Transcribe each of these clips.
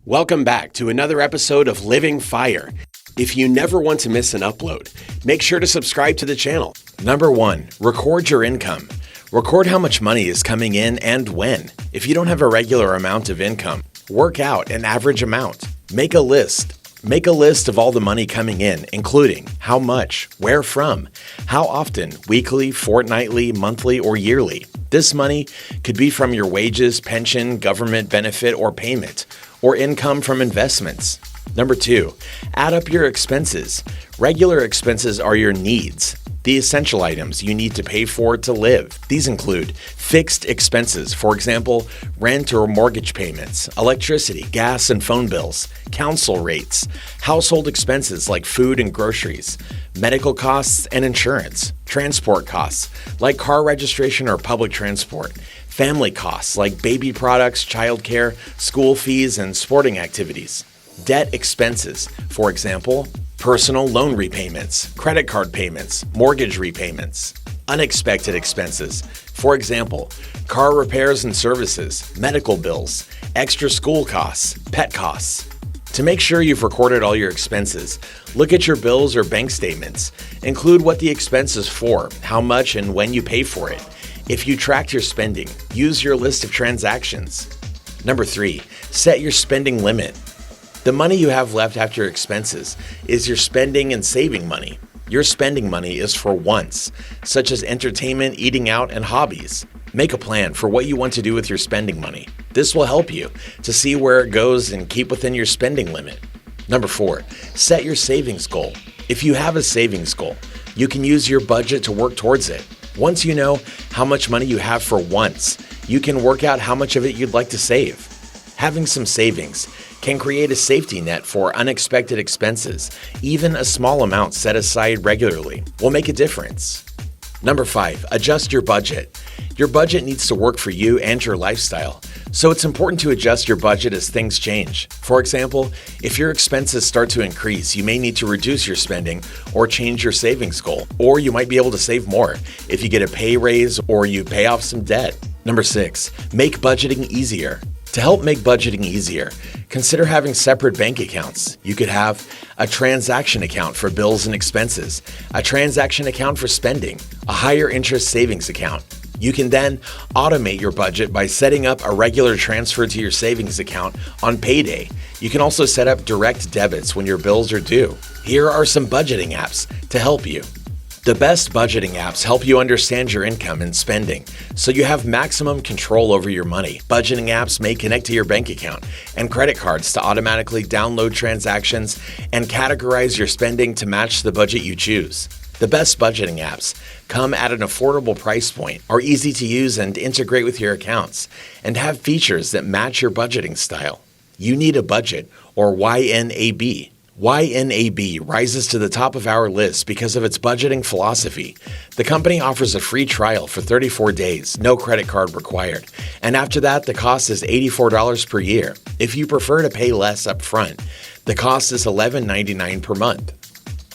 Welcome back to another episode of Living Fire. If you never want to miss an upload, make sure to subscribe to the channel. Number 1, record your income. Record how much money is coming in and when. If you don't have a regular amount of income, work out an average amount. Make a list. Make a list of all the money coming in, including how much, where from, how often, weekly, fortnightly, monthly, or yearly. This money could be from your wages, pension, government benefit, or payment, or income from investments. Number 2, add up your expenses. Regular expenses are your needs, the essential items you need to pay for to live. These include fixed expenses, for example, rent or mortgage payments, electricity, gas and phone bills, council rates, household expenses like food and groceries, medical costs and insurance, transport costs like car registration or public transport, family costs like baby products, childcare, school fees, and sporting activities. Debt expenses, for example, personal loan repayments, credit card payments, mortgage repayments. Unexpected expenses, for example, car repairs and services, medical bills, extra school costs, pet costs. To make sure you've recorded all your expenses, look at your bills or bank statements. Include what the expense is for, how much and when you pay for it. If you tracked your spending, use your list of transactions. Number 3, set your spending limit. The money you have left after expenses is your spending and saving money. Your spending money is for wants, such as entertainment, eating out, and hobbies. Make a plan for what you want to do with your spending money. This will help you to see where it goes and keep within your spending limit. Number 4, set your savings goal. If you have a savings goal, you can use your budget to work towards it. Once you know how much money you have for wants, you can work out how much of it you'd like to save. Having some savings can create a safety net for unexpected expenses. Even a small amount set aside regularly will make a difference. Number 5, adjust your budget. Your budget needs to work for you and your lifestyle, so it's important to adjust your budget as things change. For example, if your expenses start to increase, you may need to reduce your spending or change your savings goal, or you might be able to save more if you get a pay raise or you pay off some debt. Number 6, make budgeting easier. To help make budgeting easier, consider having separate bank accounts. You could have a transaction account for bills and expenses, a transaction account for spending, a higher interest savings account. You can then automate your budget by setting up a regular transfer to your savings account on payday. You can also set up direct debits when your bills are due. Here are some budgeting apps to help you. The best budgeting apps help you understand your income and spending, so you have maximum control over your money. Budgeting apps may connect to your bank account and credit cards to automatically download transactions and categorize your spending to match the budget you choose. The best budgeting apps come at an affordable price point, are easy to use and integrate with your accounts, and have features that match your budgeting style. You Need a Budget, or YNAB. YNAB rises to the top of our list because of its budgeting philosophy. The company offers a free trial for 34 days, no credit card required, and after that, the cost is $84 per year. If you prefer to pay less up front, the cost is $11.99 per month.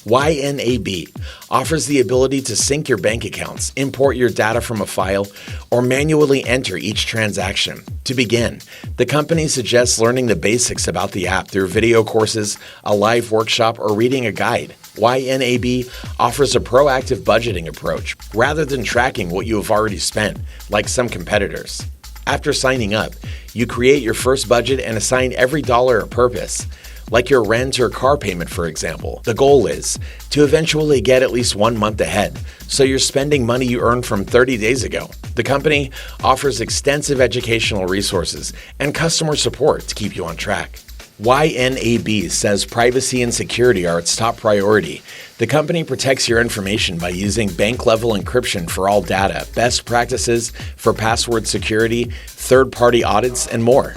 YNAB offers the ability to sync your bank accounts, import your data from a file, or manually enter each transaction. To begin, the company suggests learning the basics about the app through video courses, a live workshop, or reading a guide. YNAB offers a proactive budgeting approach rather than tracking what you have already spent, like some competitors. After signing up, you create your first budget and assign every dollar a purpose. Like your rent or car payment, for example. The goal is to eventually get at least 1 month ahead, so you're spending money you earned from 30 days ago. The company offers extensive educational resources and customer support to keep you on track. YNAB says privacy and security are its top priority. The company protects your information by using bank-level encryption for all data, best practices for password security, third-party audits, and more.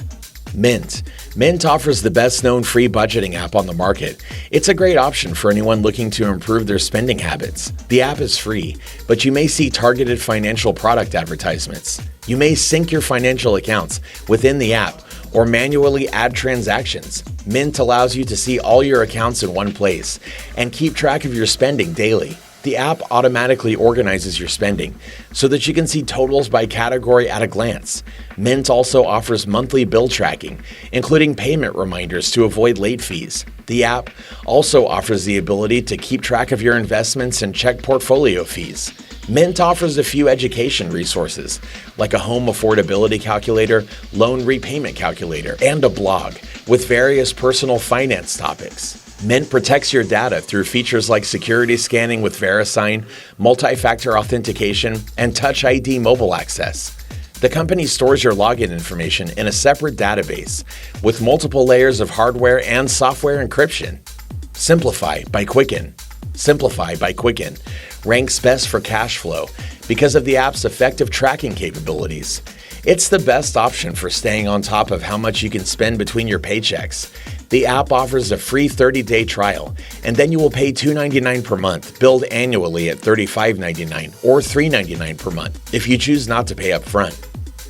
Mint. Mint offers the best-known free budgeting app on the market. It's a great option for anyone looking to improve their spending habits. The app is free, but you may see targeted financial product advertisements. You may sync your financial accounts within the app or manually add transactions. Mint allows you to see all your accounts in one place and keep track of your spending daily. The app automatically organizes your spending so that you can see totals by category at a glance. Mint also offers monthly bill tracking, including payment reminders to avoid late fees. The app also offers the ability to keep track of your investments and check portfolio fees. Mint offers a few education resources, like a home affordability calculator, loan repayment calculator, and a blog with various personal finance topics. Mint protects your data through features like security scanning with VeriSign, multi-factor authentication, and Touch ID mobile access. The company stores your login information in a separate database with multiple layers of hardware and software encryption. Simplify by Quicken. Simplify by Quicken ranks best for cash flow because of the app's effective tracking capabilities. It's the best option for staying on top of how much you can spend between your paychecks. The app offers a free 30-day trial, and then you will pay $2.99 per month, billed annually at $35.99 or $3.99 per month if you choose not to pay up front.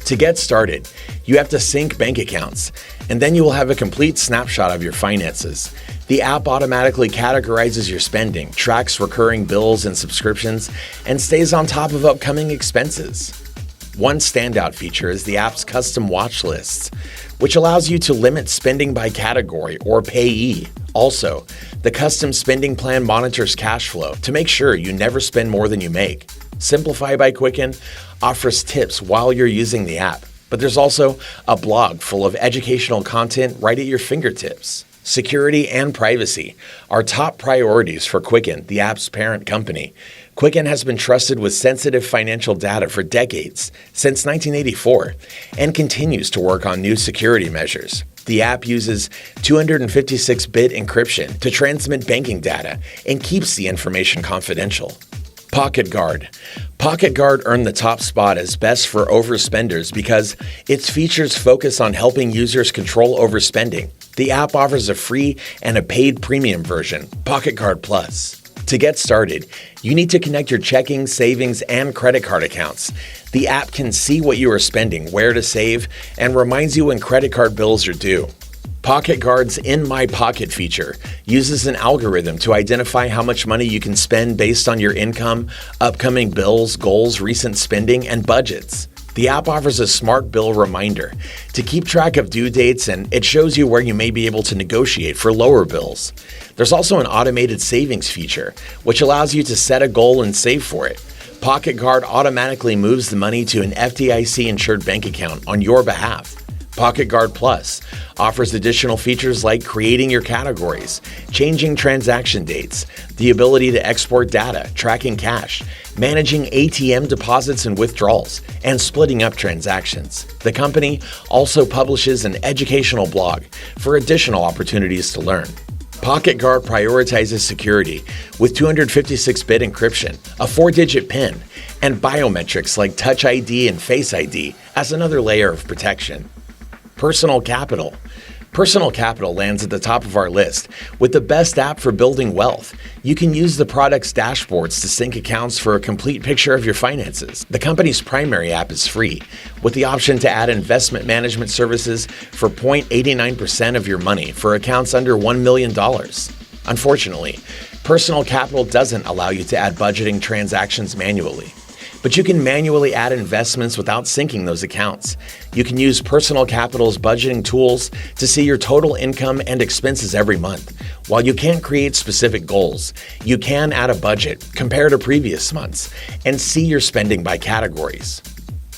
To get started, you have to sync bank accounts, and then you will have a complete snapshot of your finances. The app automatically categorizes your spending, tracks recurring bills and subscriptions, and stays on top of upcoming expenses. One standout feature is the app's custom watch lists, which allows you to limit spending by category or payee. Also, the custom spending plan monitors cash flow to make sure you never spend more than you make. Simplify by Quicken offers tips while you're using the app, but there's also a blog full of educational content right at your fingertips. Security and privacy are top priorities for Quicken, the app's parent company. Quicken has been trusted with sensitive financial data for decades, since 1984, and continues to work on new security measures. The app uses 256-bit encryption to transmit banking data and keeps the information confidential. Pocket Guard. Pocket Guard earned the top spot as best for overspenders because its features focus on helping users control overspending. The app offers a free and a paid premium version, Pocket Guard Plus. To get started, you need to connect your checking, savings, and credit card accounts. The app can see what you are spending, where to save, and reminds you when credit card bills are due. Pocket Guard's In My Pocket feature uses an algorithm to identify how much money you can spend based on your income, upcoming bills, goals, recent spending, and budgets. The app offers a smart bill reminder to keep track of due dates, and it shows you where you may be able to negotiate for lower bills. There's also an automated savings feature, which allows you to set a goal and save for it. Pocket Guard automatically moves the money to an FDIC-insured bank account on your behalf. Pocket Guard Plus offers additional features like creating your categories, changing transaction dates, the ability to export data, tracking cash, managing ATM deposits and withdrawals, and splitting up transactions. The company also publishes an educational blog for additional opportunities to learn. Pocket Guard prioritizes security with 256-bit encryption, a 4-digit PIN, and biometrics like Touch ID and Face ID as another layer of protection. Personal Capital. Personal Capital lands at the top of our list with the best app for building wealth. You can use the product's dashboards to sync accounts for a complete picture of your finances. The company's primary app is free, with the option to add investment management services for 0.89% of your money for accounts under $1 million. Unfortunately, Personal Capital doesn't allow you to add budgeting transactions manually. But you can manually add investments without syncing those accounts. You can use Personal Capital's budgeting tools to see your total income and expenses every month. While you can't create specific goals, you can add a budget, compare to previous months, and see your spending by categories.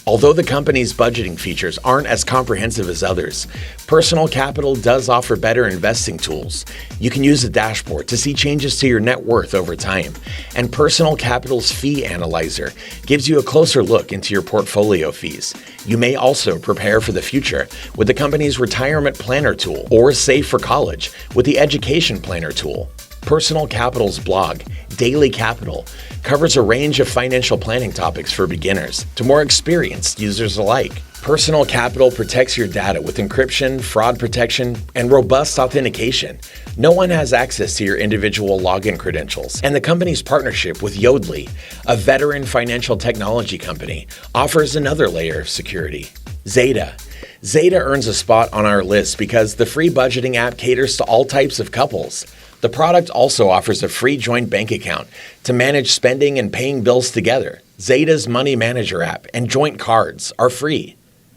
Although the company's budgeting features aren't as comprehensive as others, Personal Capital does offer better investing tools. You can use a dashboard to see changes to your net worth over time, and Personal Capital's Fee Analyzer gives you a closer look into your portfolio fees. You may also prepare for the future with the company's Retirement Planner tool or save for college with the Education Planner tool. Personal Capital's blog, Daily Capital, covers a range of financial planning topics for beginners to more experienced users alike. Personal Capital protects your data with encryption, fraud protection, and robust authentication. No one has access to your individual login credentials, and the company's partnership with 𝐦𝐤𝐤𝐤, a veteran financial technology company, offers another layer of security. Zeta. 𝐦𝐨𝐫 earns a spot on our list because the free budgeting app caters to all types of couples. The product also offers a free joint bank account to manage spending and paying bills together. 𝐦𝐨𝐫's Money Manager app and joint cards are free.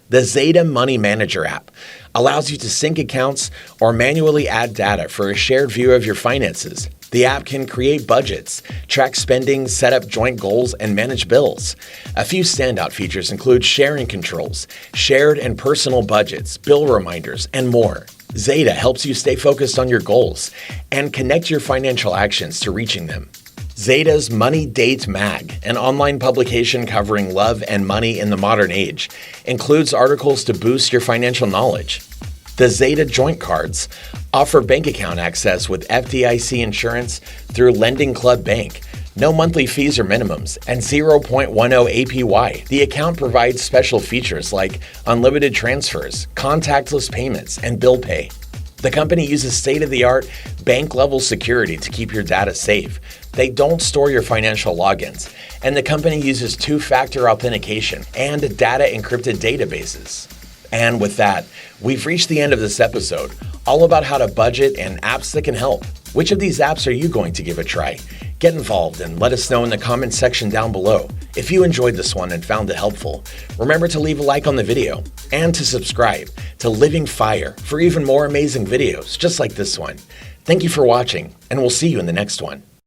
The 𝐦𝐨𝐫 Money Manager app allows you to sync accounts or manually add data for a shared view of your finances. The app can create budgets, track spending, set up joint goals, and manage bills. A few standout features include sharing controls, shared and personal budgets, bill reminders, and more. 𝐦𝐨𝐫 helps you stay focused on your goals and connect your financial actions to reaching them. 𝐦𝐨𝐫's Money Date Mag, an online publication covering love and money in the modern age, includes articles to boost your financial knowledge. The 𝐦𝐨𝐫 Joint Cards offer bank account access with FDIC insurance through Lending Club Bank, no monthly fees or minimums, and 0.10 APY. The account provides special features like unlimited transfers, contactless payments, and bill pay. The company uses state-of-the-art bank-level security to keep your data safe. They don't store your financial logins, and the company uses two-factor authentication and data encrypted databases. And with that, we've reached the end of this episode, all about how to budget and apps that can help. Which of these apps are you going to give a try? Get involved and let us know in the comments section down below. If you enjoyed this one and found it helpful, remember to leave a like on the video and to subscribe to Living Fire for even more amazing videos just like this one. Thank you for watching, and we'll see you in the next one.